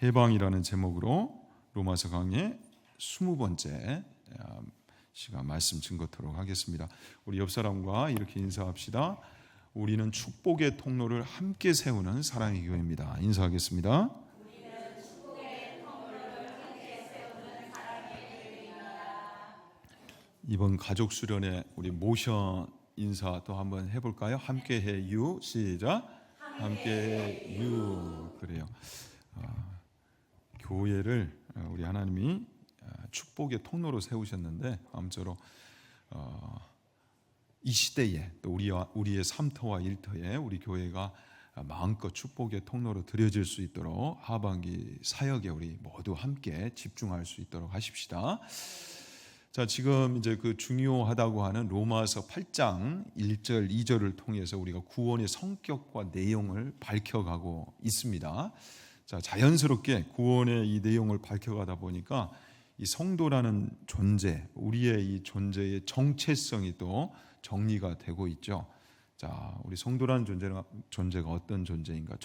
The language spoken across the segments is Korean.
해방이라는 제목으로 로마서 강의 20번째 시간 말씀 증거토록 하겠습니다. 우리 옆 사람과 이렇게 인사합시다. 우리는 축복의 통로를 함께 세우는 사랑의 교회입니다. 인사하겠습니다. 우리는 축복의 통로를 함께 세우는 사랑의 교회입니다. 이번 가족 수련회 우리 모션 인사 또 한번 해볼까요? 함께 해유. 시작. 함께 해유. 그래요. 교회를 우리 하나님이 축복의 통로로 세우셨는데 아무쪼록 이 시대에 또 우리의 삶터와 일터에 우리 교회가 마음껏 축복의 통로로 드려질 수 있도록 하반기 사역에 우리 모두 함께 집중할 수 있도록 하십시다. 자, 지금 이제 그 중요하다고 하는 로마서 8장 1절 2절을 통해서 우리가 구원의 성격과 내용을 밝혀가고 있습니다. 자, 자연스럽게 구원의 이 내용을 밝혀가다 보니까 이 성도라는 존재, 우리의 이 존재의 정체성이 또 정리가 되고 있죠. 자, 우리 성도라는 존재가 어떤 존재인가?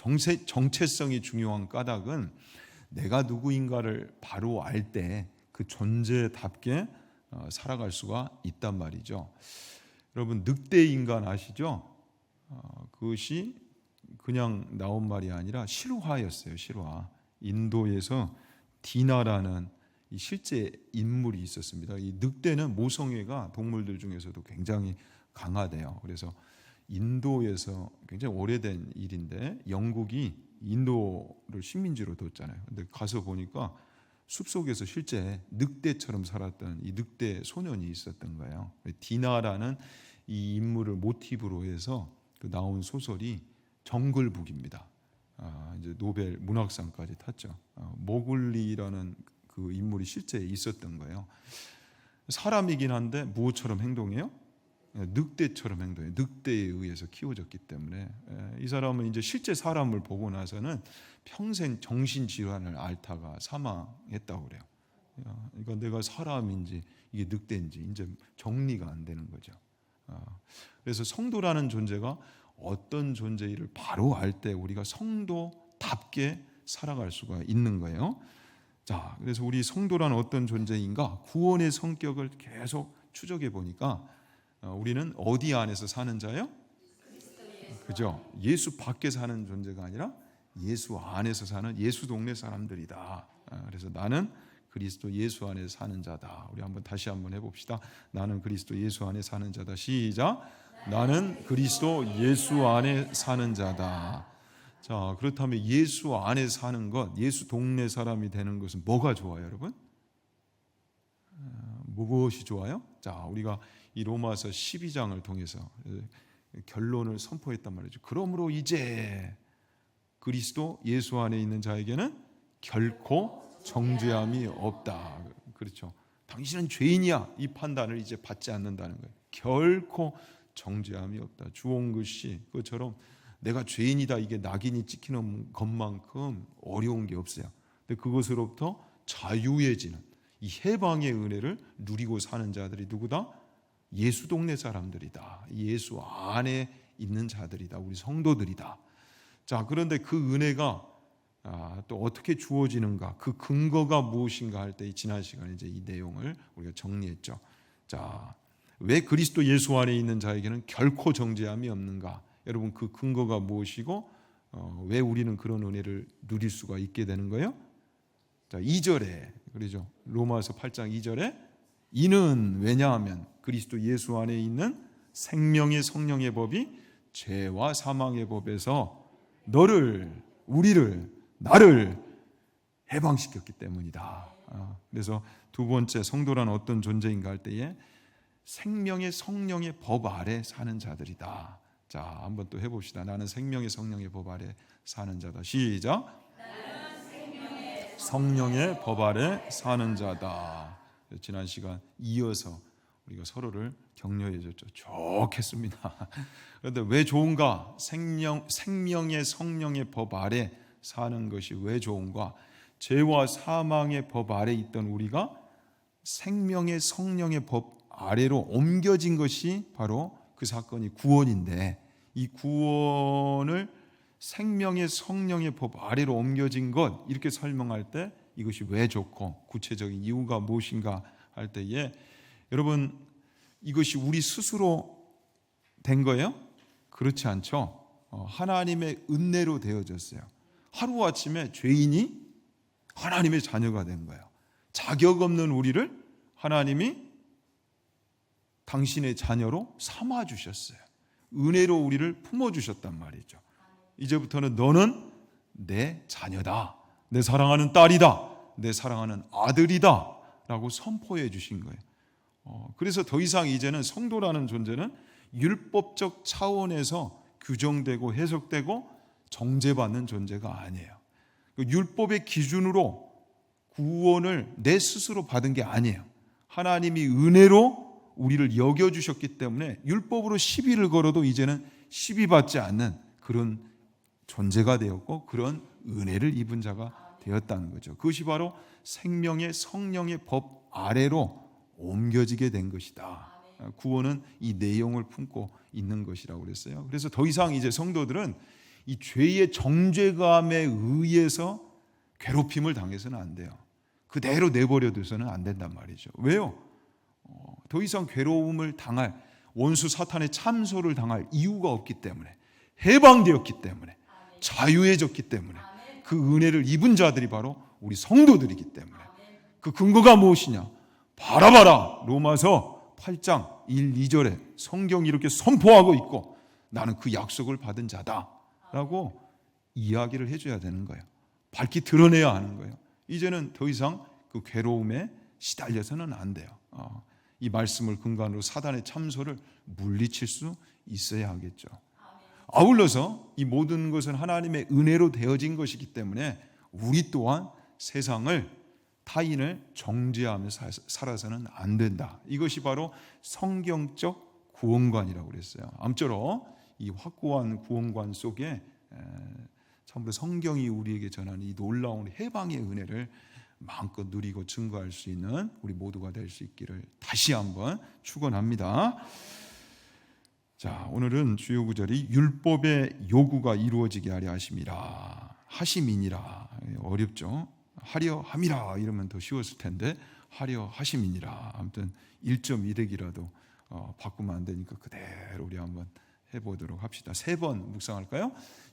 정체성이 중요한 까닭은 내가 누구인가를 바로 알 때 그 존재답게 살아갈 수가 있단 말이죠. 여러분, 늑대 인간 아시죠? 그것이 그냥 나온 말이 아니라 실화였어요. 실화. 인도에서 디나라는 이 실제 인물이 있었습니다. 이 늑대는 모성애가 동물들 중에서도 굉장히 강하대요. 그래서 인도에서 굉장히 오래된 일인데 영국이 인도를 식민지로 뒀잖아요. 근데 가서 보니까 숲속에서 실제 늑대처럼 살았던 이 늑대 소년이 있었던 거예요. 디나라는 이 인물을 모티브로 해서 나온 소설이 정글북입니다. 이제 노벨 문학상까지 탔죠. 모글리라는 그 인물이 실제 있었던 거예요. 사람이긴 한데 무엇처럼 행동해요? 늑대처럼 행동해요. 늑대에 의해서 키워졌기 때문에 이 사람은 이제 실제 사람을 보고 나서는 평생 정신질환을 앓다가 사망했다고 그래요. 그러니까 내가 사람인지 이게 늑대인지 이제 정리가 안 되는 거죠. 그래서 성도라는 존재가 어떤 존재를 바로 알 때 우리가 성도답게 살아갈 수가 있는 거예요. 자, 그래서 우리 성도란 어떤 존재인가? 구원의 성격을 계속 추적해 보니까 우리는 어디 안에서 사는 자요? 그죠? 예수 밖에 사는 존재가 아니라 예수 안에서 사는 예수 동네 사람들이다. 그래서 나는 그리스도 예수 안에 사는 자다. 우리 다시 한번 해봅시다. 나는 그리스도 예수 안에 사는 자다. 시작. 나는 그리스도 예수 안에 사는 자다. 자, 그렇다면 예수 안에 사는 것, 예수 동네 사람이 되는 것은 뭐가 좋아요, 여러분? 무엇이 좋아요? 자, 우리가 이 로마서 12장을 통해서 결론을 선포했단 말이죠. 그러므로 이제 그리스도 예수 안에 있는 자에게는 결코 정죄함이 없다. 그렇죠. 당신은 죄인이야. 이 판단을 이제 받지 않는다는 거예요. 결코 정죄함이 없다. 주홍글 씨 그것처럼 내가 죄인이다 이게 낙인이 찍히는 것만큼 어려운 게 없어요. 근데 그것으로부터 자유해지는 이 해방의 은혜를 누리고 사는 자들이 누구다? 예수 동네 사람들이다. 예수 안에 있는 자들이다. 우리 성도들이다. 자, 그런데 그 은혜가 또 어떻게 주어지는가? 그 근거가 무엇인가 할 때 지난 시간에 이제 이 내용을 우리가 정리했죠. 자, 왜 그리스도 예수 안에 있는 자에게는 결코 정죄함이 없는가? 여러분, 그 근거가 무엇이고 왜 우리는 그런 은혜를 누릴 수가 있게 되는 거예요? 자, 2절에 그러죠. 로마서 8장 2절에 이는 왜냐하면 그리스도 예수 안에 있는 생명의 성령의 법이 죄와 사망의 법에서 나를 해방시켰기 때문이다. 그래서 두 번째 성도란 어떤 존재인가 할 때에 생명의 성령의 법 아래 사는 자들이다. 자, 한번 또 해봅시다. 나는 생명의 성령의 법 아래 사는 자다. 시작. 나는 성령의 법 아래 사는 자다. 지난 시간 이어서 우리가 서로를 격려해 줬죠. 좋겠습니다. 그런데 왜 좋은가? 생명의 성령의 법 아래 사는 것이 왜 좋은가? 죄와 사망의 법 아래 있던 우리가 생명의 성령의 법 아래로 옮겨진 것이 바로 그 사건이 구원인데 이 구원을 생명의 성령의 법 아래로 옮겨진 것, 이렇게 설명할 때 이것이 왜 좋고 구체적인 이유가 무엇인가 할 때에, 여러분, 이것이 우리 스스로 된 거예요? 그렇지 않죠. 하나님의 은혜로 되어졌어요. 하루아침에 죄인이 하나님의 자녀가 된 거예요. 자격 없는 우리를 하나님이 당신의 자녀로 삼아주셨어요. 은혜로 우리를 품어주셨단 말이죠. 이제부터는 너는 내 자녀다, 내 사랑하는 딸이다, 내 사랑하는 아들이다 라고 선포해 주신 거예요. 그래서 더 이상 이제는 성도라는 존재는 율법적 차원에서 규정되고 해석되고 정죄받는 존재가 아니에요. 율법의 기준으로 구원을 내 스스로 받은 게 아니에요. 하나님이 은혜로 우리를 여겨주셨기 때문에 율법으로 시비를 걸어도 이제는 시비 받지 않는 그런 존재가 되었고, 그런 은혜를 입은 자가 되었다는 거죠. 그것이 바로 생명의 성령의 법 아래로 옮겨지게 된 것이다. 구원은 이 내용을 품고 있는 것이라고 그랬어요. 그래서 더 이상 이제 성도들은 이 죄의 정죄감에 의해서 괴롭힘을 당해서는 안 돼요. 그대로 내버려둬서는 안 된단 말이죠. 왜요? 더 이상 괴로움을 당할, 원수 사탄의 참소를 당할 이유가 없기 때문에, 해방되었기 때문에, 자유해졌기 때문에, 그 은혜를 입은 자들이 바로 우리 성도들이기 때문에. 그 근거가 무엇이냐? 바라봐라, 로마서 8장 1, 2절에 성경이 이렇게 선포하고 있고 나는 그 약속을 받은 자다 라고 이야기를 해줘야 되는 거예요. 밝히 드러내야 하는 거예요. 이제는 더 이상 그 괴로움에 시달려서는 안 돼요. 이 말씀을 근간으로 사단의 참소를 물리칠 수 있어야 하겠죠. 아울러서 이 모든 것은 하나님의 은혜로 되어진 것이기 때문에 우리 또한 세상을, 타인을 정죄하며 살아서는 안 된다. 이것이 바로 성경적 구원관이라고 그랬어요. 아무쪼록 이 확고한 구원관 속에 참으로 성경이 우리에게 전하는 이 놀라운 해방의 은혜를 마음껏 누리고 증거할 수 있는 우리 모두가 될 수 있기를 다시 한번 축원합니다. 자, 오늘은 주요 구절이 율법의 요구가 이루어지게 하려 하심이니라. 어렵죠? 하려 함이라 이러면 더 쉬웠을 텐데 하려 하심이니라. 아무튼 1.1획이라도 바꾸면 안 되니까 그대로 우리 한번 해보도록 합시다. 3번 묵상할까요?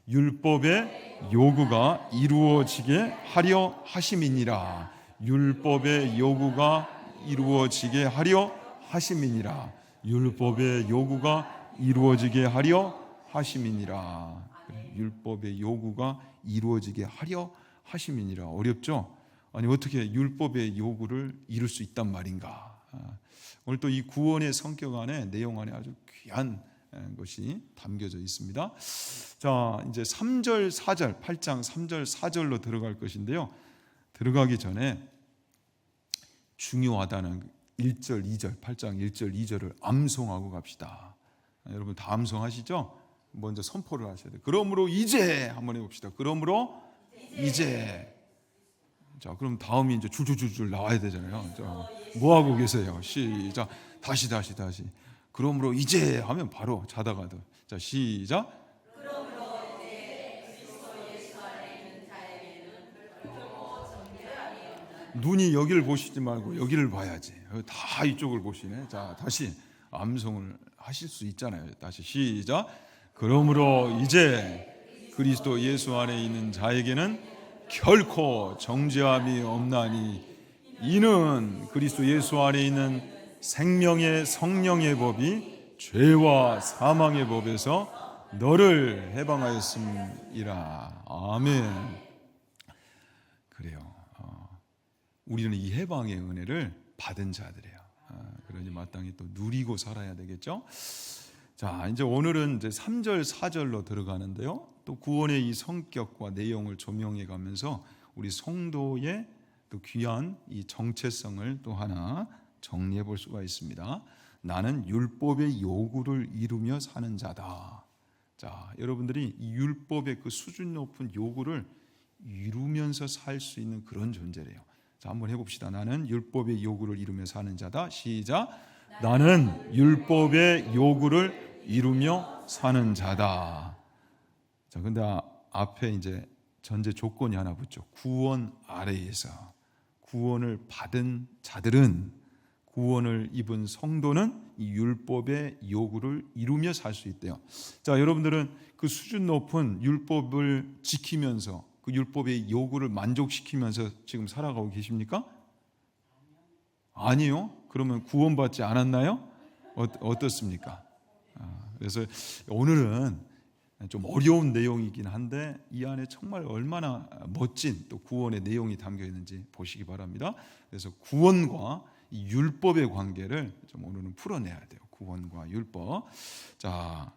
율법의 요구가 이루어지게 하려 하심이니라. 율법의 요구가 이루어지게 하려 하심이니라. 율법의 요구가 이루어지게 하려 하심이니라. 율법의 요구가 이루어지게 하려 하심이니라. 어렵죠? 아니, 어떻게 율법의 요구를 이룰 수 있단 말인가? 오늘 또 이 구원의 성격 안에, 내용 안에 아주 귀한 것이 담겨져 있습니다. 자, 이제 3절 4절 8장 3절 4절로 들어갈 것인데요. 들어가기 전에 중요하다는 1절 2절 8장 1절 2절을 암송하고 갑시다. 여러분 다 암송하시죠? 먼저 선포를 하셔야 돼요. 그러므로 이제 한번 해봅시다. 그러므로 이제. 자, 그럼 다음이 이제 줄줄줄줄 나와야 되잖아요. 자, 뭐 하고 계세요? 시작. 다시. 그러므로 이제 하면 바로 자다가도. 자, 시작. 그러므로 이제 그리스도 예수 안에 있는 자에게는 결코 정죄함이 없는. 눈이 여기를 보시지 말고 여기를 봐야지. 다 이쪽을 보시네. 자, 다시 암송을 하실 수 있잖아요. 다시 시작. 그러므로 이제 그리스도 예수 안에 있는 자에게는 결코 정죄함이 없나니 이는 그리스도 예수 안에 있는 생명의 성령의 법이 죄와 사망의 법에서 너를 해방하였음이라. 아멘. 그래요. 우리는 이 해방의 은혜를 받은 자들이에요. 그러니 마땅히 또 누리고 살아야 되겠죠. 자, 이제 오늘은 이제 3절 4절로 들어가는데요. 또 구원의 이 성격과 내용을 조명해 가면서 우리 성도의 또 귀한 이 정체성을 또 하나 정리해 볼 수가 있습니다. 나는 율법의 요구를 이루며 사는 자다. 자, 여러분들이 이 율법의 그 수준 높은 요구를 이루면서 살 수 있는 그런 존재래요. 자, 한번 해봅시다. 나는 율법의 요구를 이루며 사는 자다. 시작. 나는 율법의 요구를 이루며 사는 자다. 자, 근데 앞에 이제 전제 조건이 하나 붙죠. 구원 아래에서. 구원을 받은 자들은, 구원을 입은 성도는 이 율법의 요구를 이루며 살 수 있대요. 자, 여러분들은 그 수준 높은 율법을 지키면서 그 율법의 요구를 만족시키면서 지금 살아가고 계십니까? 아니요. 그러면 구원받지 않았나요? 어떻습니까? 그래서 오늘은 좀 어려운 내용이긴 한데 이 안에 정말 얼마나 멋진 또 구원의 내용이 담겨 있는지 보시기 바랍니다. 그래서 구원과 이 율법의 관계를 좀 오늘은 풀어내야 돼요. 구원과 율법. 자,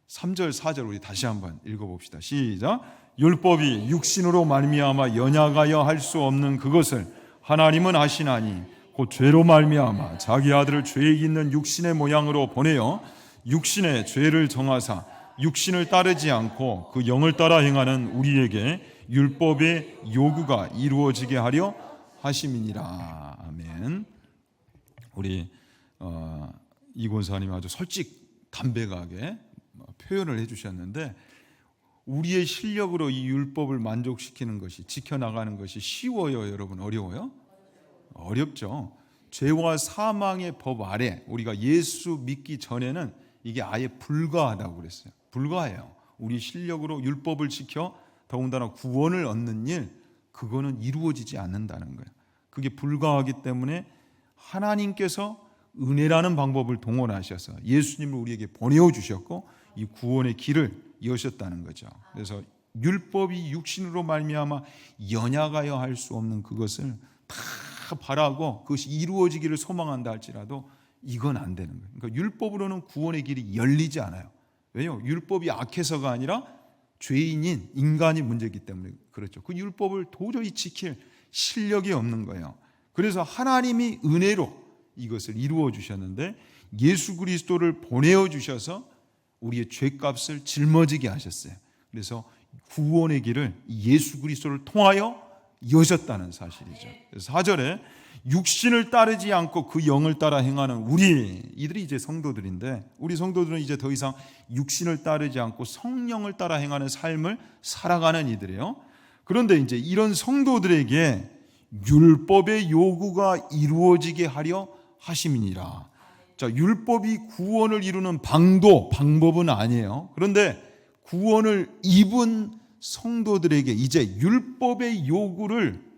3절 4절 우리 다시 한번 읽어봅시다. 시작. 율법이 육신으로 말미암아 연약하여 할 수 없는 그것을 하나님은 아시나니 곧 죄로 말미암아 자기 아들을 죄에 있는 육신의 모양으로 보내어 육신의 죄를 정하사 육신을 따르지 않고 그 영을 따라 행하는 우리에게 율법의 요구가 이루어지게 하려 하심이니라. 아멘. 우리 이 권사님 아주 담백하게 표현을 해주셨는데, 우리의 실력으로 이 율법을 만족시키는 것이, 지켜나가는 것이 쉬워요, 여러분? 어려워요? 어렵죠. 죄와 사망의 법 아래 우리가 예수 믿기 전에는 이게 아예 불가하다고 그랬어요. 불가해요. 우리 실력으로 율법을 지켜 더군다나 구원을 얻는 일, 그거는 이루어지지 않는다는 거예요. 그게 불가하기 때문에 하나님께서 은혜라는 방법을 동원하셔서 예수님을 우리에게 보내어 주셨고 이 구원의 길을 여셨다는 거죠. 그래서 율법이 육신으로 말미암아 연약하여 할 수 없는 그것을 다 바라고 그것이 이루어지기를 소망한다 할지라도 이건 안 되는 거예요. 그러니까 율법으로는 구원의 길이 열리지 않아요. 왜요? 율법이 악해서가 아니라 죄인인 인간이 문제이기 때문에 그렇죠. 그 율법을 도저히 지킬 실력이 없는 거예요. 그래서 하나님이 은혜로 이것을 이루어 주셨는데 예수 그리스도를 보내어 주셔서 우리의 죄값을 짊어지게 하셨어요. 그래서 구원의 길을 예수 그리스도를 통하여 여셨다는 사실이죠. 그래서 4절에 육신을 따르지 않고 그 영을 따라 행하는 이들이 이제 성도들인데, 우리 성도들은 이제 더 이상 육신을 따르지 않고 성령을 따라 행하는 삶을 살아가는 이들이에요. 그런데 이제 이런 성도들에게 율법의 요구가 이루어지게 하려 하심이니라. 자, 율법이 구원을 이루는 방법은 아니에요. 그런데 구원을 입은 성도들에게 이제 율법의 요구를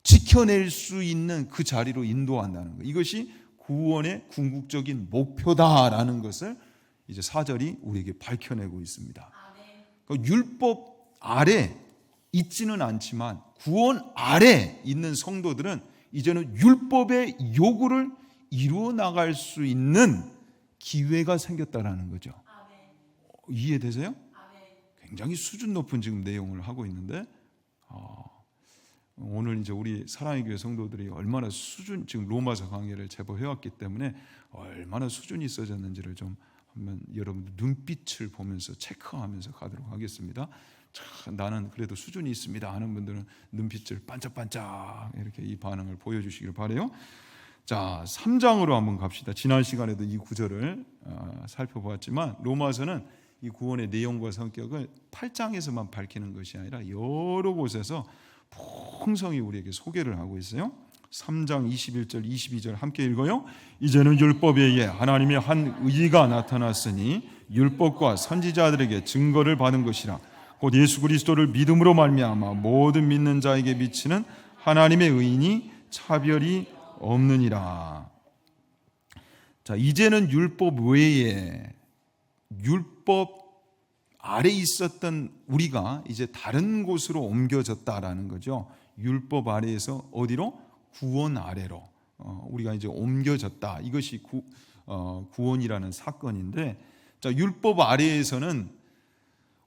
지켜낼 수 있는 그 자리로 인도한다는 거예요. 이것이 구원의 궁극적인 목표다라는 것을 이제 4절이 우리에게 밝혀내고 있습니다. 그러니까 율법 아래 있지는 않지만 구원 아래 있는 성도들은 이제는 율법의 요구를 이루어 나갈 수 있는 기회가 생겼다라는 거죠. 이해되세요? 굉장히 수준 높은 지금 내용을 하고 있는데, 오늘 이제 우리 사랑의 교회 성도들이 얼마나 지금 로마서 강의를 제법 해왔기 때문에 얼마나 수준이 있어졌는지를 좀 한번 여러분들 눈빛을 보면서 체크하면서 가도록 하겠습니다. 나는 그래도 수준이 있습니다 하는 분들은 눈빛을 반짝반짝 이렇게 이 반응을 보여주시길 바라요. 자, 3장으로 한번 갑시다. 지난 시간에도 이 구절을 살펴보았지만 로마서는 이 구원의 내용과 성격을 8장에서만 밝히는 것이 아니라 여러 곳에서 풍성히 우리에게 소개를 하고 있어요. 3장 21절 22절 함께 읽어요. 이제는 율법에 의해 하나님의 한 의가 나타났으니 율법과 선지자들에게 증거를 받은 것이라. 곧 예수 그리스도를 믿음으로 말미암아 모든 믿는 자에게 미치는 하나님의 의인이 차별이 없느니라. 자, 이제는 율법 외에 율법 아래 있었던 우리가 이제 다른 곳으로 옮겨졌다라는 거죠. 율법 아래에서 어디로? 구원 아래로 우리가 이제 옮겨졌다. 이것이 구원이라는 사건인데, 자, 율법 아래에서는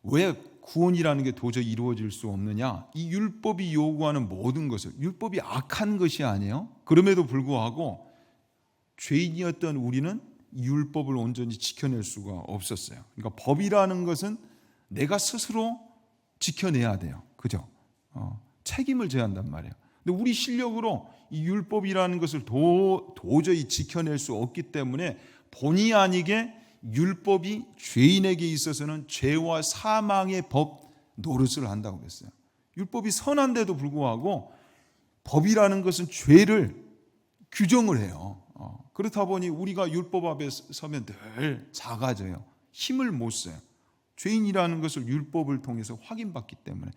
왜 구원이라는 게 도저히 이루어질 수 없느냐? 이 율법이 요구하는 모든 것을, 율법이 악한 것이 아니에요. 그럼에도 불구하고 죄인이었던 우리는 율법을 온전히 지켜낼 수가 없었어요. 그러니까 법이라는 것은 내가 스스로 지켜내야 돼요. 그죠? 책임을 져야 한단 말이에요. 근데 우리 실력으로 이 율법이라는 것을 도저히 지켜낼 수 없기 때문에 본의 아니게 율법이 죄인에게 있어서는 죄와 사망의 법 노릇을 한다고 그랬어요. 율법이 선한데도 불구하고 법이라는 것은 죄를 규정을 해요. 그렇다 보니 우리가 율법 앞에 서면 늘 작아져요. 힘을 못 써요. 죄인이라는 것을 율법을 통해서 확인받기 때문에.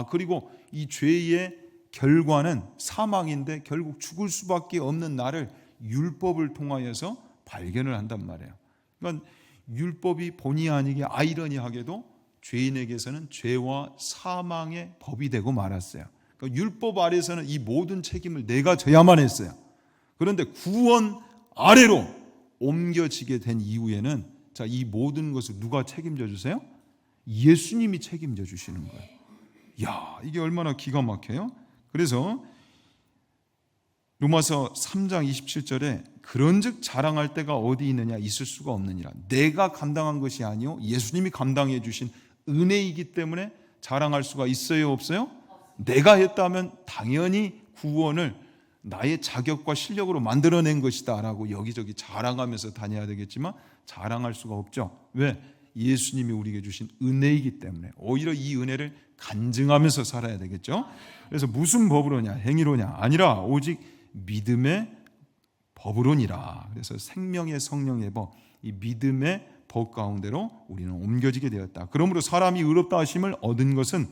그리고 이 죄의 결과는 사망인데 결국 죽을 수밖에 없는 나를 율법을 통하여서 발견을 한단 말이에요. 그러니까 율법이 본의 아니게 아이러니하게도 죄인에게서는 죄와 사망의 법이 되고 말았어요. 그러니까 율법 아래서는 이 모든 책임을 내가 져야만 했어요. 그런데 구원 아래로 옮겨지게 된 이후에는 이 모든 것을 누가 책임져 주세요? 예수님이 책임져 주시는 거예요. 야, 이게 얼마나 기가 막혀요? 그래서 로마서 3장 27절에 그런즉 자랑할 때가 어디 있느냐, 있을 수가 없느니라. 내가 감당한 것이 아니요 예수님이 감당해 주신 은혜이기 때문에 자랑할 수가 있어요, 없어요? 내가 했다면 당연히 구원을 나의 자격과 실력으로 만들어낸 것이다 라고 여기저기 자랑하면서 다녀야 되겠지만 자랑할 수가 없죠. 왜? 예수님이 우리에게 주신 은혜이기 때문에 오히려 이 은혜를 간증하면서 살아야 되겠죠. 그래서 무슨 법으로냐, 행위로냐 아니라 오직 믿음의 법으로니라. 그래서 생명의 성령의 법, 이 믿음의 법 가운데로 우리는 옮겨지게 되었다. 그러므로 사람이 의롭다 하심을 얻은 것은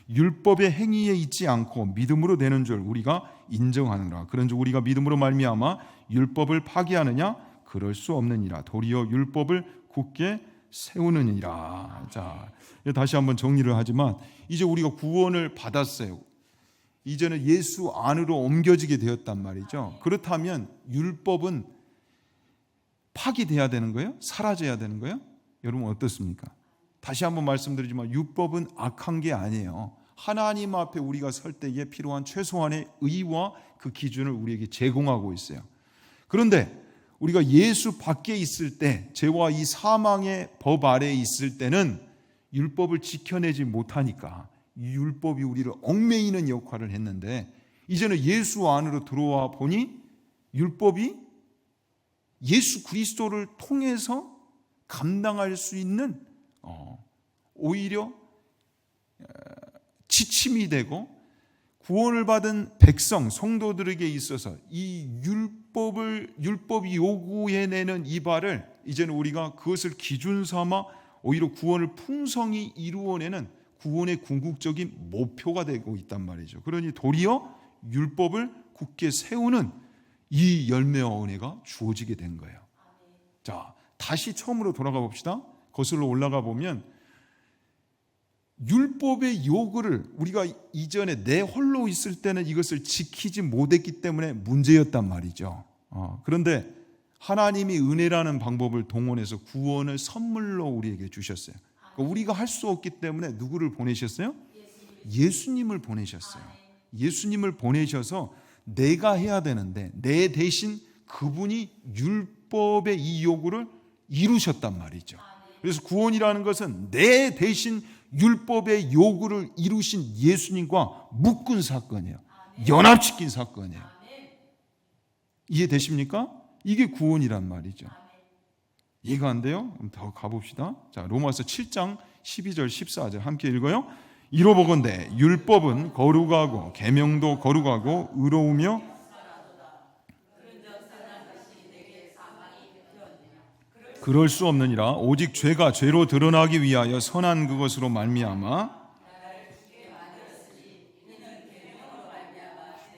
율법의 행위에 있지 않고 믿음으로 되는 줄 우리가 인정하느라. 그런즉 우리가 믿음으로 말미암아 율법을 파기하느냐? 그럴 수 없느니라. 도리어 율법을 굳게 세우느니라. 자, 다시 한번 정리를 하지만 이제 우리가 구원을 받았어요. 이제는 예수 안으로 옮겨지게 되었단 말이죠. 그렇다면 율법은 파기돼야 되는 거예요? 사라져야 되는 거예요? 여러분 어떻습니까? 다시 한번 말씀드리지만 율법은 악한 게 아니에요. 하나님 앞에 우리가 설 때에 필요한 최소한의 의와 그 기준을 우리에게 제공하고 있어요. 그런데 우리가 예수 밖에 있을 때, 죄와 이 사망의 법 아래에 있을 때는 율법을 지켜내지 못하니까 이 율법이 우리를 얽매이는 역할을 했는데, 이제는 예수 안으로 들어와 보니 율법이 예수 그리스도를 통해서 감당할 수 있는 오히려 지침이 되고, 구원을 받은 백성, 성도들에게 있어서 이 율법이 요구해내는 이 바를 이제는 우리가 그것을 기준 삼아 오히려 구원을 풍성히 이루어내는 구원의 궁극적인 목표가 되고 있단 말이죠. 그러니 도리어 율법을 굳게 세우는 이 열매와 은혜가 주어지게 된 거예요. 자, 다시 처음으로 돌아가 봅시다. 거슬러 올라가 보면 율법의 요구를 우리가 이전에 내 홀로 있을 때는 이것을 지키지 못했기 때문에 문제였단 말이죠. 그런데 하나님이 은혜라는 방법을 동원해서 구원을 선물로 우리에게 주셨어요. 그러니까 우리가 할 수 없기 때문에 누구를 보내셨어요? 예수님을 보내셨어요. 예수님을 보내셔서 내가 해야 되는데 내 대신 그분이 율법의 이 요구를 이루셨단 말이죠. 그래서 구원이라는 것은 내 대신 율법의 요구를 이루신 예수님과 묶은 사건이에요. 연합시킨 사건이에요. 이해되십니까? 이게 구원이란 말이죠. 이해가 안 돼요? 그럼 더 가봅시다. 자, 로마서 7장 12절 14절 함께 읽어요. 이로보건대 율법은 거룩하고 계명도 거룩하고 의로우며 그럴 수 없느니라. 오직 죄가 죄로 드러나기 위하여 선한 그것으로 말미암아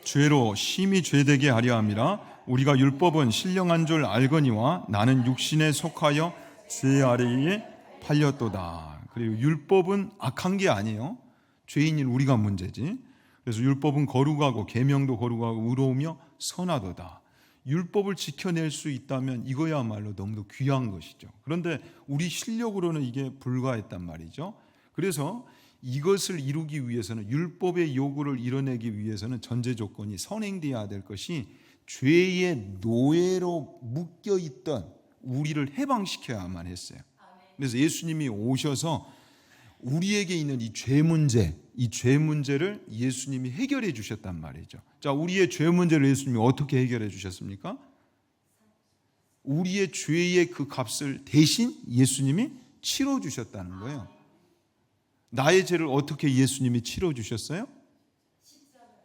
죄로 심히 죄되게 하려 함이라. 우리가 율법은 신령한 줄 알거니와 나는 육신에 속하여 죄 아래에 팔렸도다. 그리고 율법은 악한 게 아니에요. 죄인인 우리가 문제지. 그래서 율법은 거룩하고 계명도 거룩하고 의로우며 선하도다. 율법을 지켜낼 수 있다면 이거야말로 너무도 귀한 것이죠. 그런데 우리 실력으로는 이게 불가했단 말이죠. 그래서 이것을 이루기 위해서는, 율법의 요구를 이뤄내기 위해서는 전제 조건이 선행되어야 될 것이 죄의 노예로 묶여있던 우리를 해방시켜야만 했어요. 그래서 예수님이 오셔서 우리에게 있는 이 죄 문제를 예수님이 해결해 주셨단 말이죠. 자, 우리의 죄 문제를 예수님이 어떻게 해결해 주셨습니까? 우리의 죄의 그 값을 대신 예수님이 치러주셨다는 거예요. 나의 죄를 어떻게 예수님이 치러주셨어요?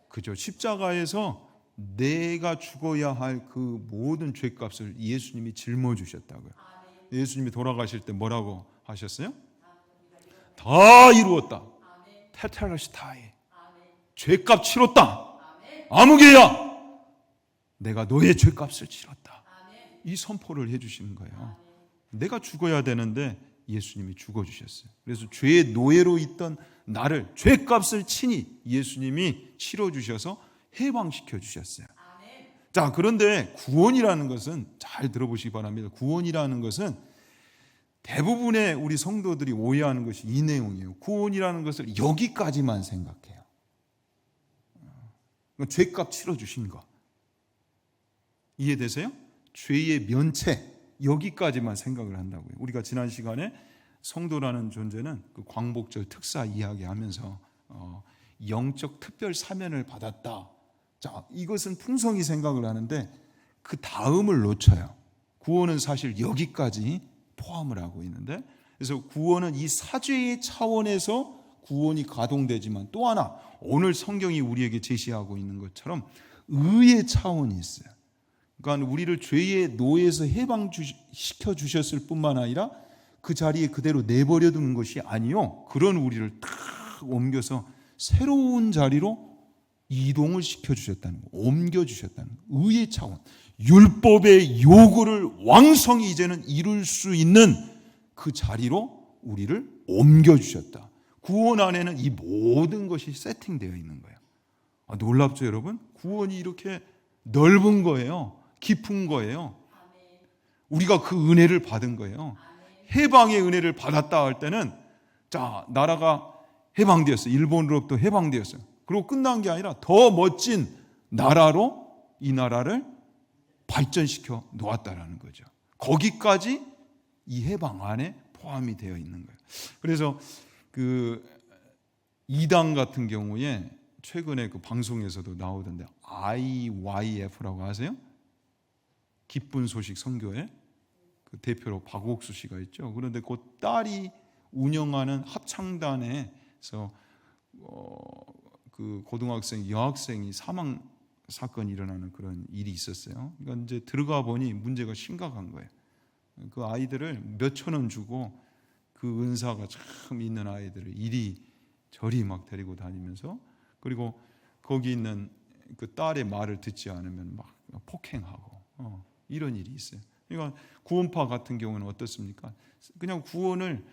그죠. 십자가에서 내가 죽어야 할 그 모든 죄값을 예수님이 짊어주셨다고요. 예수님이 돌아가실 때 뭐라고 하셨어요? 다 이루었다. 테텔레스타이. 죄값 치렀다. 아무개야. 내가 너의 죄값을 치렀다. 이 선포를 해주시는 거예요. 내가 죽어야 되는데 예수님이 죽어주셨어요. 그래서 죄의 노예로 있던 나를 죄값을 친히 예수님이 치러주셔서 해방시켜 주셨어요. 자, 그런데 구원이라는 것은 잘 들어보시기 바랍니다. 구원이라는 것은 대부분의 우리 성도들이 오해하는 것이 이 내용이에요. 구원이라는 것을 여기까지만 생각해요. 죄값 치러주신 거. 이해되세요? 죄의 면책, 여기까지만 생각을 한다고요. 우리가 지난 시간에 성도라는 존재는 그 광복절 특사 이야기하면서 영적 특별 사면을 받았다. 자, 이것은 풍성히 생각을 하는데 그 다음을 놓쳐요. 구원은 사실 여기까지 포함을 하고 있는데, 그래서 구원은 이 사죄의 차원에서 구원이 가동되지만 또 하나 오늘 성경이 우리에게 제시하고 있는 것처럼 의의 차원이 있어요. 그러니까 우리를 죄의 노예에서 해방시켜 주셨을 뿐만 아니라 그 자리에 그대로 내버려 둔 것이 아니요, 그런 우리를 탁 옮겨서 새로운 자리로 이동을 시켜주셨다는 거, 옮겨주셨다는 거. 의의 차원, 율법의 요구를 왕성히 이제는 이룰 수 있는 그 자리로 우리를 옮겨주셨다. 구원 안에는 이 모든 것이 세팅되어 있는 거예요. 놀랍죠 여러분? 구원이 이렇게 넓은 거예요. 깊은 거예요. 우리가 그 은혜를 받은 거예요. 해방의 은혜를 받았다 할 때는, 자, 나라가 해방되었어요. 일본으로부터 해방되었어요. 그리고 끝난 게 아니라 더 멋진 나라로 이 나라를 발전시켜 놓았다라는 거죠. 거기까지 이 해방 안에 포함이 되어 있는 거예요. 그래서 그 이당 같은 경우에 최근에 그 방송에서도 나오던데 IYF라고 아세요? 기쁜 소식 선교회 그 대표로 박옥수 씨가 있죠. 그런데 그 딸이 운영하는 합창단에서 그 고등학생, 여학생이 사망 사건이 일어나는 그런 일이 있었어요. 그러니까 이제 들어가 보니 문제가 심각한 거예요. 그 아이들을 몇천 원 주고 그 은사가 참 있는 아이들을 이리저리 막 데리고 다니면서, 그리고 거기 있는 그 딸의 말을 듣지 않으면 막 폭행하고 이런 일이 있어요. 그러니까 구원파 같은 경우는 어떻습니까? 그냥 구원을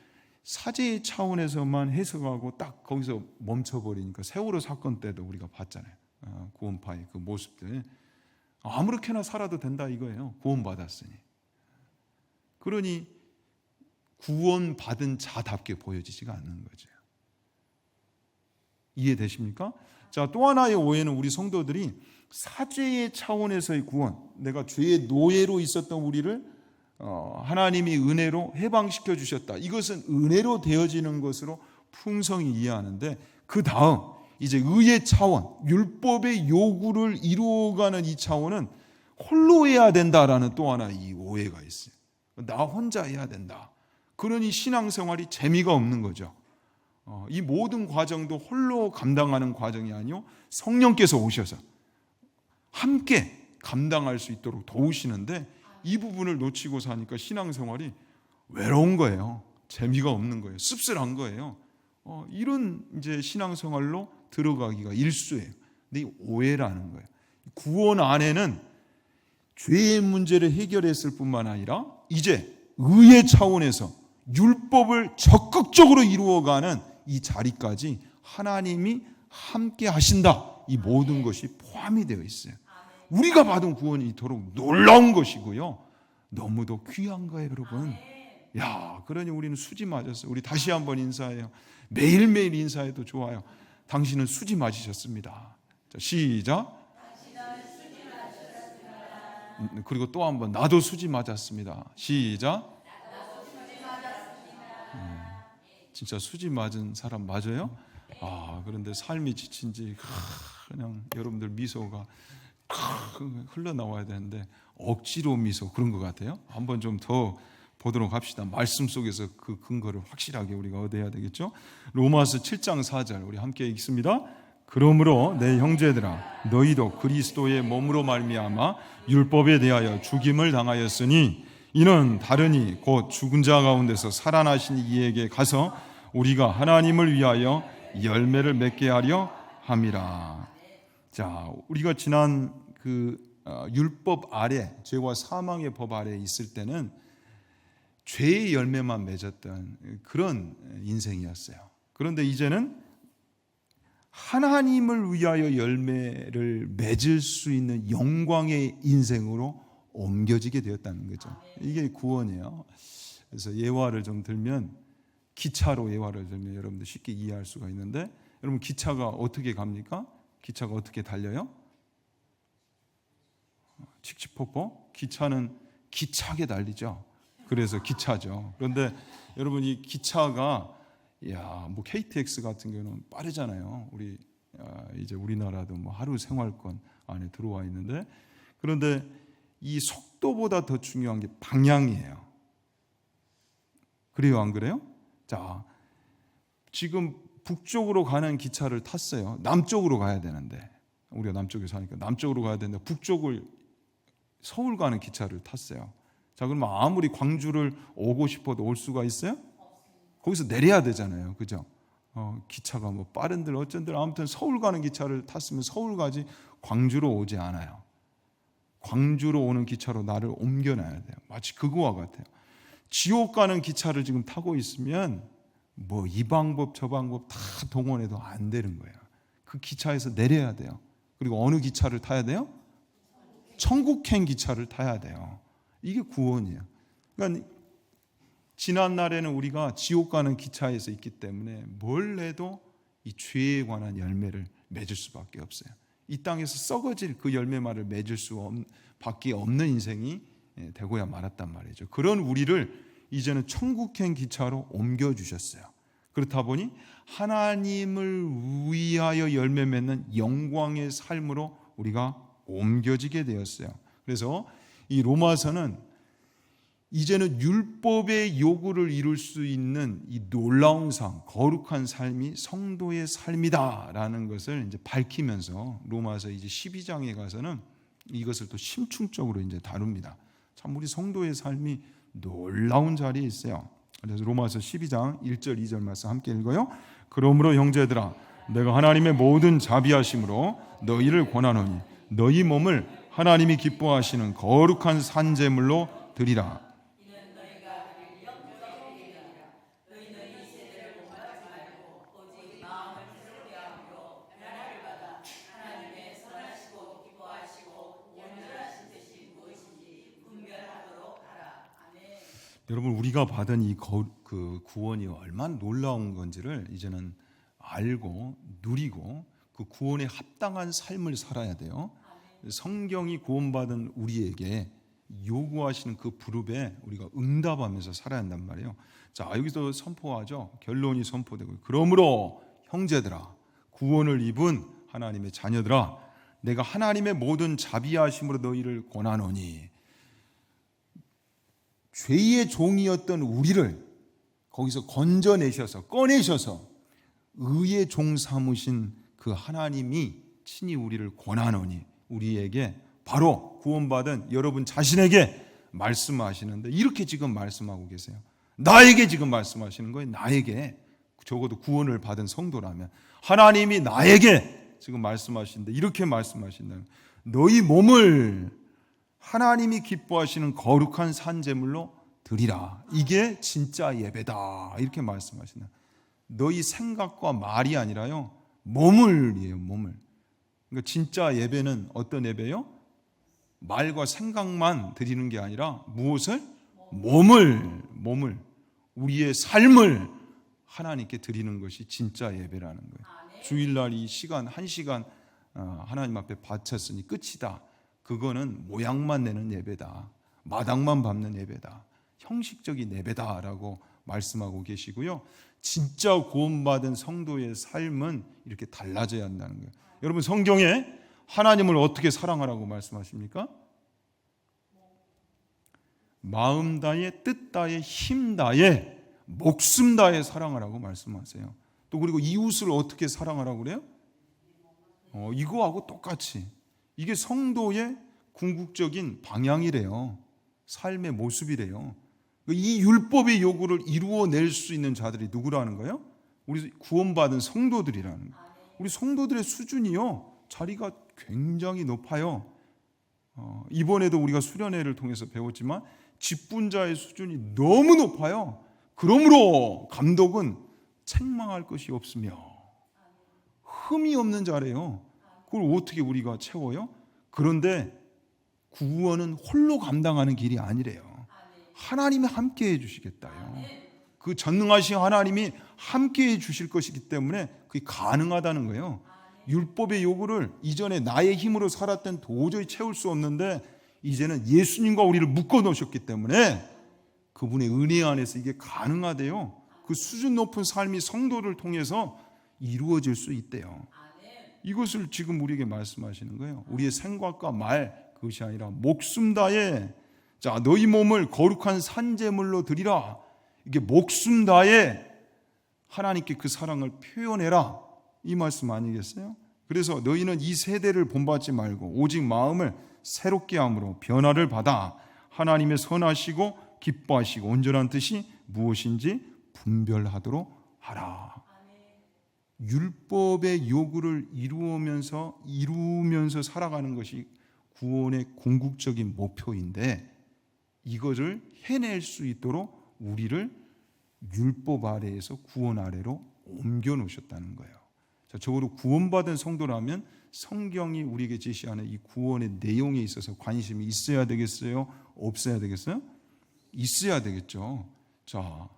사제의 차원에서만 해석하고 딱 거기서 멈춰버리니까 세월호 사건 때도 우리가 봤잖아요. 구원파의 그 모습들. 아무렇게나 살아도 된다 이거예요. 구원받았으니. 그러니 구원받은 자답게 보여지지가 않는 거죠. 이해되십니까? 자, 또 하나의 오해는 우리 성도들이 사죄의 차원에서의 구원, 내가 죄의 노예로 있었던 우리를 하나님이 은혜로 해방시켜 주셨다. 이것은 은혜로 되어지는 것으로 풍성히 이해하는데, 그 다음 이제 의의 차원, 율법의 요구를 이루어가는 이 차원은 홀로 해야 된다라는 또 하나 이 오해가 있어요. 나 혼자 해야 된다. 그러니 신앙생활이 재미가 없는 거죠. 이 모든 과정도 홀로 감당하는 과정이 아니요, 성령께서 오셔서 함께 감당할 수 있도록 도우시는데, 이 부분을 놓치고 사니까 신앙생활이 외로운 거예요. 재미가 없는 거예요. 씁쓸한 거예요. 이런 이제 신앙생활로 들어가기가 일쑤예요. 근데 이 오해라는 거예요. 구원 안에는 죄의 문제를 해결했을 뿐만 아니라 이제 의의 차원에서 율법을 적극적으로 이루어가는 이 자리까지 하나님이 함께 하신다. 이 모든 것이 포함이 되어 있어요. 우리가 받은 구원이 이토록 놀라운 것이고요, 너무도 귀한 거예요 여러분. 야, 그러니 우리는 수지 맞았어요. 우리 다시 한번 인사해요. 매일매일 인사해도 좋아요. 당신은 수지 맞으셨습니다. 자, 시작. 그리고 또 한번, 나도 수지 맞았습니다. 시작. 진짜 수지 맞은 사람 맞아요? 그런데 삶이 지친지 그냥 여러분들 미소가 흘러나와야 되는데 억지로 미소 그런 것 같아요. 한번 좀 더 보도록 합시다. 말씀 속에서 그 근거를 확실하게 우리가 얻어야 되겠죠. 로마서 7장 4절 우리 함께 읽습니다. 그러므로 내 형제들아 너희도 그리스도의 몸으로 말미암아 율법에 대하여 죽임을 당하였으니 이는 다르니 곧 죽은 자 가운데서 살아나신 이에게 가서 우리가 하나님을 위하여 열매를 맺게 하려 함이라. 자, 우리가 지난 율법 아래, 죄와 사망의 법 아래 있을 때는 죄의 열매만 맺었던 그런 인생이었어요. 그런데 이제는 하나님을 위하여 열매를 맺을 수 있는 영광의 인생으로 옮겨지게 되었다는 거죠. 이게 구원이에요. 그래서 예화를 좀 들면, 기차로 예화를 들면 여러분들 쉽게 이해할 수가 있는데, 여러분 기차가 어떻게 갑니까? 기차가 어떻게 달려요? 칙칙폭폭. 기차는 기차게 달리죠. 그래서 기차죠. 그런데 여러분 이 기차가 뭐 KTX 같은 경우는 빠르잖아요. 이제 우리나라도 뭐 하루 생활권 안에 들어와 있는데, 그런데 이 속도보다 더 중요한 게 방향이에요. 그래요, 안 그래요? 자, 지금 북쪽으로 가는 기차를 탔어요. 남쪽으로 가야 되는데, 우리가 남쪽에 사니까 남쪽으로 가야 되는데 북쪽을 서울 가는 기차를 탔어요. 자, 그러면 아무리 광주를 오고 싶어도 올 수가 있어요? 거기서 내려야 되잖아요. 그죠? 기차가 뭐 빠른들 어쩐들 아무튼 서울 가는 기차를 탔으면 서울 가지 광주로 오지 않아요. 광주로 오는 기차로 나를 옮겨놔야 돼요. 마치 그거와 같아요. 지옥 가는 기차를 지금 타고 있으면 뭐 이 방법 저 방법 다 동원해도 안 되는 거예요. 그 기차에서 내려야 돼요. 그리고 어느 기차를 타야 돼요? 천국행 기차를 타야 돼요. 이게 구원이에요. 그러니까 지난 날에는 우리가 지옥 가는 기차에서 있기 때문에 뭘 해도 이 죄에 관한 열매를 맺을 수밖에 없어요. 이 땅에서 썩어질 그 열매만을 맺을 수밖에 없는 인생이 되고야 말았단 말이죠. 그런 우리를 이제는 천국행 기차로 옮겨주셨어요. 그렇다 보니 하나님을 위하여 열매 맺는 영광의 삶으로 우리가 옮겨지게 되었어요. 그래서 이 로마서는 이제는 율법의 요구를 이룰 수 있는 이 놀라운 삶, 거룩한 삶이 성도의 삶이다라는 것을 이제 밝히면서 로마서 이제 12장에 가서는 이것을 또 심층적으로 이제 다룹니다. 참 우리 성도의 삶이 놀라운 자리에 있어요. 그래서 로마서 12장 1절 2절 말씀 함께 읽어요. 그러므로 형제들아 내가 하나님의 모든 자비하심으로 너희를 권하노니 너희 몸을 하나님이 기뻐하시는 거룩한 산제물로 드리라. 여러분 우리가 받은 이 구원이 얼마나 놀라운 건지를 이제는 알고 누리고 그 구원에 합당한 삶을 살아야 돼요. 성경이 구원받은 우리에게 요구하시는 그 부름에 우리가 응답하면서 살아야 한단 말이에요. 자, 여기서 선포하죠. 결론이 선포되고, 그러므로 형제들아 구원을 입은 하나님의 자녀들아 내가 하나님의 모든 자비하심으로 너희를 권하노니, 죄의 종이었던 우리를 거기서 건져내셔서 꺼내셔서 의의 종 삼으신 그 하나님이 친히 우리를 권하노니, 우리에게 바로 구원받은 여러분 자신에게 말씀하시는데 이렇게 지금 말씀하고 계세요. 나에게 지금 말씀하시는 거예요. 나에게, 적어도 구원을 받은 성도라면 하나님이 나에게 지금 말씀하시는데 이렇게 말씀하신다는, 너희 몸을 하나님이 기뻐하시는 거룩한 산제물로 드리라. 이게 진짜 예배다. 이렇게 말씀하시나. 너희 생각과 말이 아니라요, 몸을이에요. 몸을. 그러니까 진짜 예배는 어떤 예배요? 말과 생각만 드리는 게 아니라 무엇을? 몸을 우리의 삶을 하나님께 드리는 것이 진짜 예배라는 거예요. 주일날 이 시간 1시간 하나님 앞에 바쳤으니 끝이다. 그거는 모양만 내는 예배다. 마당만 밟는 예배다. 형식적인 예배다라고 말씀하고 계시고요. 진짜 구원받은 성도의 삶은 이렇게 달라져야 한다는 거예요. 여러분 성경에 하나님을 어떻게 사랑하라고 말씀하십니까? 마음 다해, 뜻 다해, 힘 다해, 목숨 다해 사랑하라고 말씀하세요. 또 그리고 이웃을 어떻게 사랑하라고 그래요? 이거하고 똑같이. 이게 성도의 궁극적인 방향이래요. 삶의 모습이래요. 이 율법의 요구를 이루어낼 수 있는 자들이 누구라는 거예요? 우리 구원받은 성도들이라는 거예요. 우리 성도들의 수준이요, 자리가 굉장히 높아요. 이번에도 우리가 수련회를 통해서 배웠지만 직분자의 수준이 너무 높아요. 그러므로 감독은 책망할 것이 없으며 흠이 없는 자래요. 그걸 어떻게 우리가 채워요? 그런데 구원은 홀로 감당하는 길이 아니래요. 하나님이 함께 해주시겠다요. 그 전능하신 하나님이 함께 해주실 것이기 때문에 그게 가능하다는 거예요. 율법의 요구를 이전에 나의 힘으로 살았던 도저히 채울 수 없는데 이제는 예수님과 우리를 묶어 놓으셨기 때문에 그분의 은혜 안에서 이게 가능하대요. 그 수준 높은 삶이 성도를 통해서 이루어질 수 있대요. 이것을 지금 우리에게 말씀하시는 거예요. 우리의 생각과 말, 그것이 아니라 목숨 다해 자 너희 몸을 거룩한 산제물로 드리라. 이게 목숨 다해 하나님께 그 사랑을 표현해라, 이 말씀 아니겠어요? 그래서 너희는 이 세대를 본받지 말고 오직 마음을 새롭게 함으로 변화를 받아 하나님의 선하시고 기뻐하시고 온전한 뜻이 무엇인지 분별하도록 하라. 율법의 요구를 이루면서 살아가는 것이 구원의 궁극적인 목표인데 이것을 해낼 수 있도록 우리를 율법 아래에서 구원 아래로 옮겨 놓으셨다는 거예요. 자, 적어도 구원받은 성도라면 성경이 우리에게 제시하는 이 구원의 내용에 있어서 관심이 있어야 되겠어요? 없어야 되겠어요? 있어야 되겠죠. 자,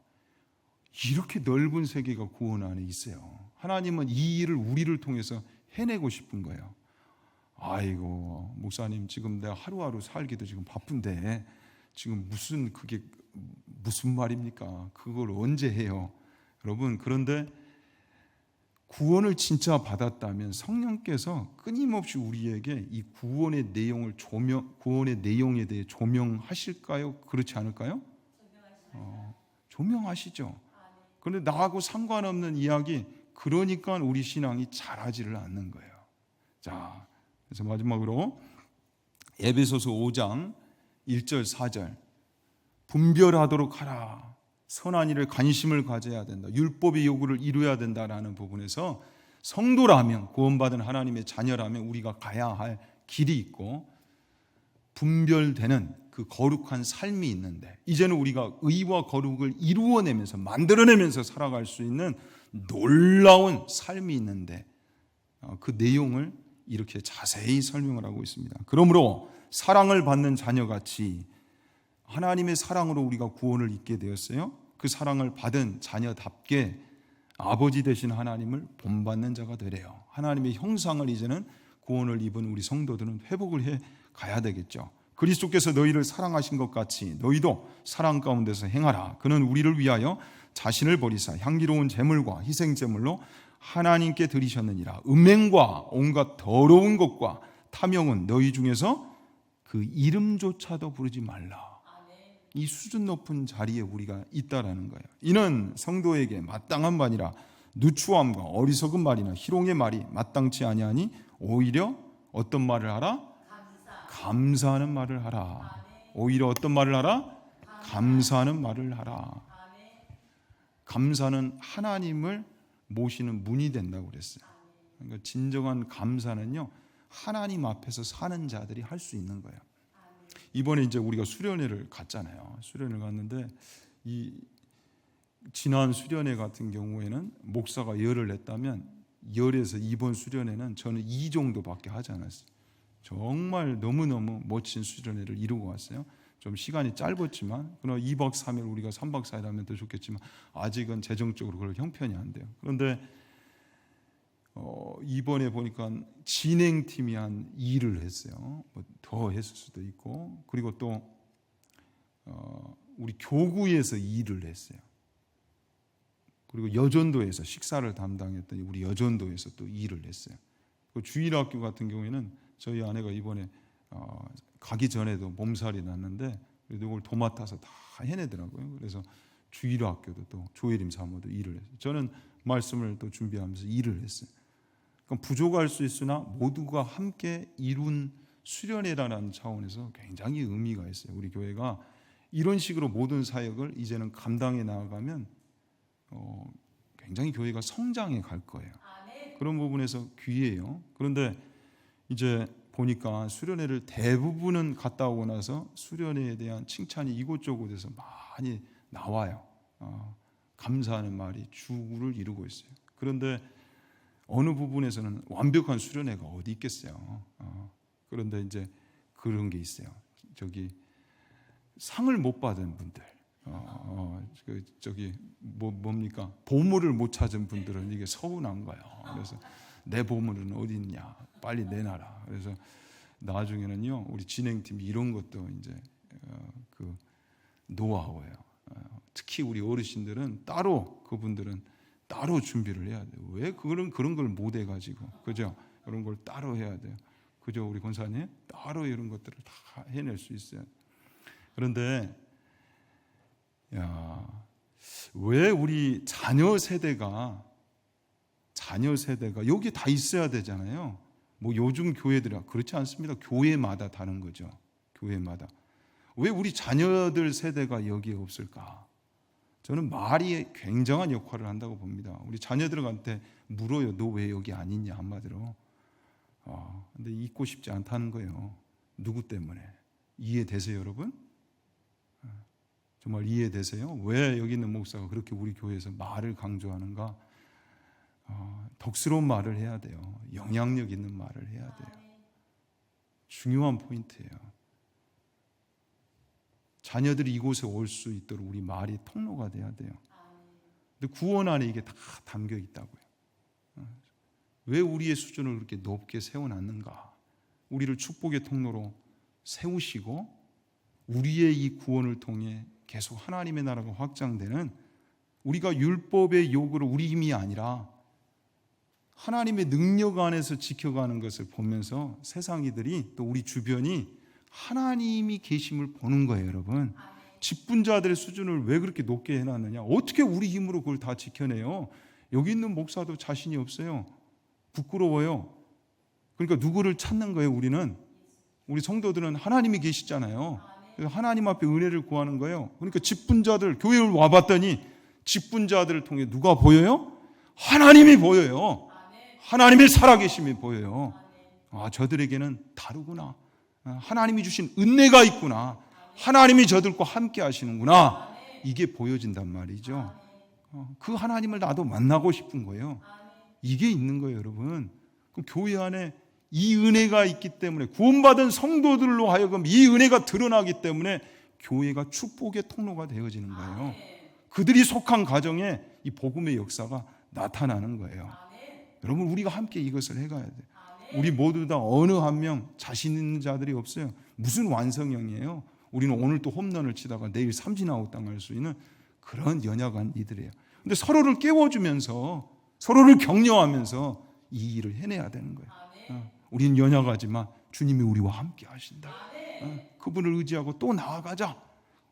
이렇게 넓은 세계가 구원 안에 있어요. 하나님은 이 일을 우리를 통해서 해내고 싶은 거예요. 아이고 목사님, 지금 내가 하루하루 살기도 지금 바쁜데 지금 그게 무슨 말입니까? 그걸 언제 해요? 여러분, 그런데 구원을 진짜 받았다면 성령께서 끊임없이 우리에게 이 구원의 내용에 대해 조명하실까요? 그렇지 않을까요? 조명하시죠. 그런데 나하고 상관없는 이야기, 그러니까 우리 신앙이 자라지를 않는 거예요. 자, 그래서 마지막으로 에베소서 5장 1절 4절 분별하도록 하라. 선한 일에 관심을 가져야 된다. 율법의 요구를 이루어야 된다라는 부분에서 성도라면, 구원받은 하나님의 자녀라면 우리가 가야 할 길이 있고 분별되는 그 거룩한 삶이 있는데, 이제는 우리가 의와 거룩을 이루어내면서 만들어내면서 살아갈 수 있는 놀라운 삶이 있는데 그 내용을 이렇게 자세히 설명을 하고 있습니다. 그러므로 사랑을 받는 자녀같이 하나님의 사랑으로 우리가 구원을 잊게 되었어요. 그 사랑을 받은 자녀답게 아버지 되신 하나님을 본받는 자가 되래요. 하나님의 형상을 이제는 구원을 입은 우리 성도들은 회복을 해 가야 되겠죠. 그리스도께서 너희를 사랑하신 것 같이 너희도 사랑 가운데서 행하라. 그는 우리를 위하여 자신을 버리사 향기로운 제물과 희생제물로 하나님께 드리셨느니라. 음행과 온갖 더러운 것과 탐욕은 너희 중에서 그 이름조차도 부르지 말라. 이 수준 높은 자리에 우리가 있다라는 거예요. 이는 성도에게 마땅한 말이라 누추함과 어리석은 말이나 희롱의 말이 마땅치 아니하니 오히려 어떤 말을 하라? 감사하는 말을 하라. 오히려 어떤 말을 하라? 감사하는 말을 하라. 감사는 하나님을 모시는 문이 된다고 그랬어요. 그러니까 진정한 감사는요, 하나님 앞에서 사는 자들이 할 수 있는 거예요. 이번에 이제 우리가 수련회를 갔잖아요. 수련회를 갔는데 이 지난 수련회 같은 경우에는 목사가 열을 냈다면 열에서 이번 수련회는 저는 2 정도밖에 하지 않았어요. 정말 너무너무 멋진 수련회를 이루고 왔어요. 좀 시간이 짧았지만, 그러나 2박 3일 우리가 3박 4일 하면 더 좋겠지만 아직은 재정적으로 그럴 형편이 안 돼요. 그런데 이번에 보니까 진행팀이 한 2를 했어요. 뭐 더 했을 수도 있고, 그리고 또 우리 교구에서 2를 했어요. 그리고 여전도에서 식사를 담당했더니 우리 여전도에서 또 2를 했어요. 그 주일학교 같은 경우에는 저희 아내가 이번에 가기 전에도 몸살이 났는데 그래도 이걸 도맡아서 다 해내더라고요. 그래서 주일학 학교도 또 조혜림 사모도 일을 했어요. 저는 말씀을 또 준비하면서 일을 했어요. 그러니까 부족할 수 있으나 모두가 함께 이룬 수련회라는 차원에서 굉장히 의미가 있어요. 우리 교회가 이런 식으로 모든 사역을 이제는 감당해 나아가면 굉장히 교회가 성장해 갈 거예요. 그런 부분에서 귀해요. 그런데 이제 보니까 수련회를 대부분은 갔다 오고 나서 수련회에 대한 칭찬이 이곳저곳에서 많이 나와요. 감사하는 말이 주를 이루고 있어요. 그런데 어느 부분에서는 완벽한 수련회가 어디 있겠어요. 그런데 이제 그런 게 있어요. 저기 상을 못 받은 분들, 뭡니까? 보물을 못 찾은 분들은 이게 서운한 거예요. 그래서 내 보물은 어디 있냐? 빨리 내놔라. 그래서 나중에는요, 우리 진행팀이 이런 것도 이제 그 노하우예요. 특히 우리 어르신들은 따로 그분들은 따로 준비를 해야 돼요. 왜 그런 걸 못 해가지고, 그죠? 그런 걸 따로 해야 돼요. 그죠, 우리 권사님? 따로 이런 것들을 다 해낼 수 있어요. 그런데 왜 우리 자녀 세대가 여기 다 있어야 되잖아요. 뭐 요즘 교회들이 그렇지 않습니다. 교회마다 다른 거죠. 교회마다. 왜 우리 자녀들 세대가 여기에 없을까? 저는 말이 굉장한 역할을 한다고 봅니다. 우리 자녀들한테 물어요. 너 왜 여기 안 있냐, 한마디로. 근데 있고 싶지 않다는 거예요. 누구 때문에? 이해되세요, 여러분? 정말 이해되세요? 왜 여기 있는 목사가 그렇게 우리 교회에서 말을 강조하는가? 덕스러운 말을 해야 돼요. 영향력 있는 말을 해야 돼요. 중요한 포인트예요. 자녀들이 이곳에 올 수 있도록 우리 말이 통로가 돼야 돼요. 근데 구원 안에 이게 다 담겨 있다고요. 왜 우리의 수준을 그렇게 높게 세워놨는가? 우리를 축복의 통로로 세우시고 우리의 이 구원을 통해 계속 하나님의 나라가 확장되는, 우리가 율법의 요구를 우리 힘이 아니라 하나님의 능력 안에서 지켜가는 것을 보면서 세상이들이 또 우리 주변이 하나님이 계심을 보는 거예요, 여러분. 직분자들의 수준을 왜 그렇게 높게 해놨느냐? 어떻게 우리 힘으로 그걸 다 지켜내요? 여기 있는 목사도 자신이 없어요. 부끄러워요. 그러니까 누구를 찾는 거예요, 우리는? 우리 성도들은 하나님이 계시잖아요. 그래서 하나님 앞에 은혜를 구하는 거예요. 그러니까 직분자들, 교회를 와봤더니 직분자들을 통해 누가 보여요? 하나님이 보여요. 하나님의 살아계심이 보여요. 저들에게는 다르구나. 하나님이 주신 은혜가 있구나. 하나님이 저들과 함께 하시는구나. 이게 보여진단 말이죠. 그 하나님을 나도 만나고 싶은 거예요. 이게 있는 거예요, 여러분. 그럼 교회 안에 이 은혜가 있기 때문에, 구원받은 성도들로 하여금 이 은혜가 드러나기 때문에 교회가 축복의 통로가 되어지는 거예요. 그들이 속한 가정에 이 복음의 역사가 나타나는 거예요. 여러분, 우리가 함께 이것을 해가야 돼요. 우리 모두 다 어느 한 명 자신 있는 자들이 없어요. 무슨 완성형이에요? 우리는 오늘 또 홈런을 치다가 내일 삼진아웃 당할 수 있는 그런 연약한 이들이에요. 근데 서로를 깨워주면서, 서로를 격려하면서 이 일을 해내야 되는 거예요. 우리는 연약하지만 주님이 우리와 함께 하신다. 그분을 의지하고 또 나아가자.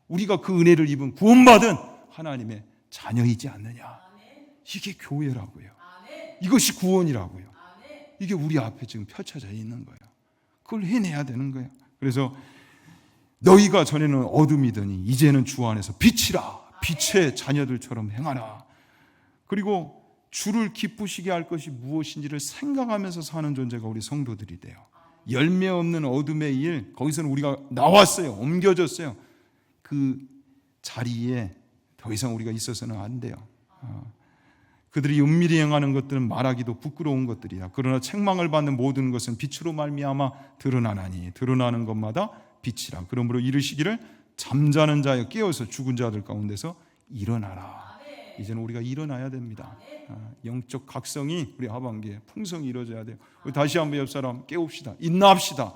우리가 그 은혜를 입은 구원받은 하나님의 자녀이지 않느냐. 이게 교회라고요. 이것이 구원이라고요. 이게 우리 앞에 지금 펼쳐져 있는 거예요. 그걸 해내야 되는 거예요. 그래서 너희가 전에는 어둠이더니 이제는 주 안에서 빛이라. 빛의 자녀들처럼 행하라. 그리고 주를 기쁘시게 할 것이 무엇인지를 생각하면서 사는 존재가 우리 성도들이 돼요. 열매 없는 어둠의 일, 거기서는 우리가 나왔어요. 옮겨졌어요. 그 자리에 더 이상 우리가 있어서는 안 돼요. 그들이 은밀히 행하는 것들은 말하기도 부끄러운 것들이야. 그러나 책망을 받는 모든 것은 빛으로 말미암아 드러나나니 드러나는 것마다 빛이라. 그러므로 이르시기를 잠자는 자여 깨어서 죽은 자들 가운데서 일어나라. 이제는 우리가 일어나야 됩니다. 영적 각성이 우리 하반기에 풍성히 이루어져야 돼요. 우리 다시 한번 옆 사람 깨웁시다. 인나합시다.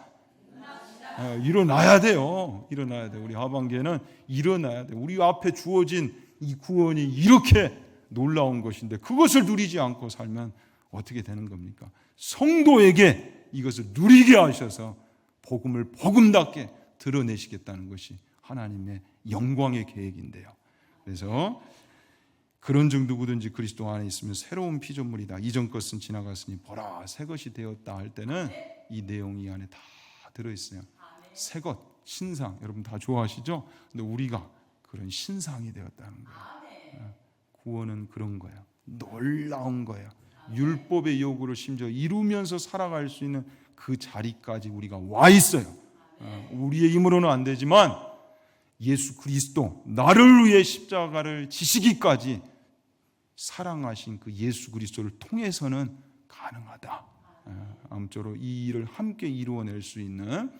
일어나야 돼요. 일어나야 돼요. 우리 하반기에는 일어나야 돼요. 우리 앞에 주어진 이 구원이 이렇게 놀라운 것인데 그것을 누리지 않고 살면 어떻게 되는 겁니까? 성도에게 이것을 누리게 하셔서 복음을 복음답게 드러내시겠다는 것이 하나님의 영광의 계획인데요. 그래서 그런 중 누구든지 그리스도 안에 있으면 새로운 피조물이다. 이전 것은 지나갔으니 보라 새 것이 되었다 할 때는 이 내용이 이 안에 다 들어있어요. 새 것, 신상, 여러분 다 좋아하시죠? 근데 우리가 그런 신상이 되었다는 거예요. 구원은 그런 거예요. 놀라운 거예요. 율법의 요구를 심지어 이루면서 살아갈 수 있는 그 자리까지 우리가 와 있어요. 우리의 힘으로는 안 되지만 예수 그리스도 나를 위해 십자가를 지시기까지 사랑하신 그 예수 그리스도를 통해서는 가능하다. 아무쪼록 이 일을 함께 이루어낼 수 있는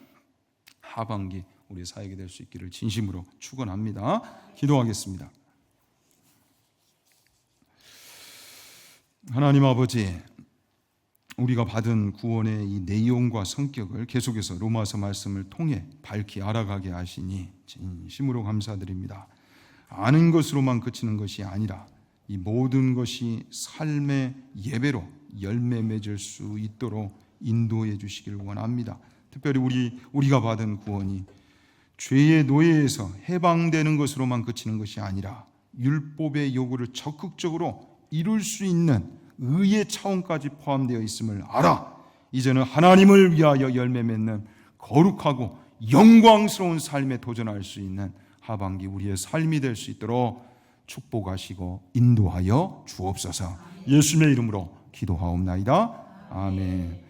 하반기 우리 사역이 될 수 있기를 진심으로 축원합니다. 기도하겠습니다. 하나님 아버지, 우리가 받은 구원의 이 내용과 성격을 계속해서 로마서 말씀을 통해 밝히 알아가게 하시니 진심으로 감사드립니다. 아는 것으로만 그치는 것이 아니라 이 모든 것이 삶의 예배로 열매 맺을 수 있도록 인도해 주시기를 원합니다. 특별히 우리가 받은 구원이 죄의 노예에서 해방되는 것으로만 그치는 것이 아니라 율법의 요구를 적극적으로 이룰 수 있는 의의 차원까지 포함되어 있음을 알아 이제는 하나님을 위하여 열매 맺는 거룩하고 영광스러운 삶에 도전할 수 있는 하반기 우리의 삶이 될 수 있도록 축복하시고 인도하여 주옵소서. 예수님의 이름으로 기도하옵나이다. 아멘.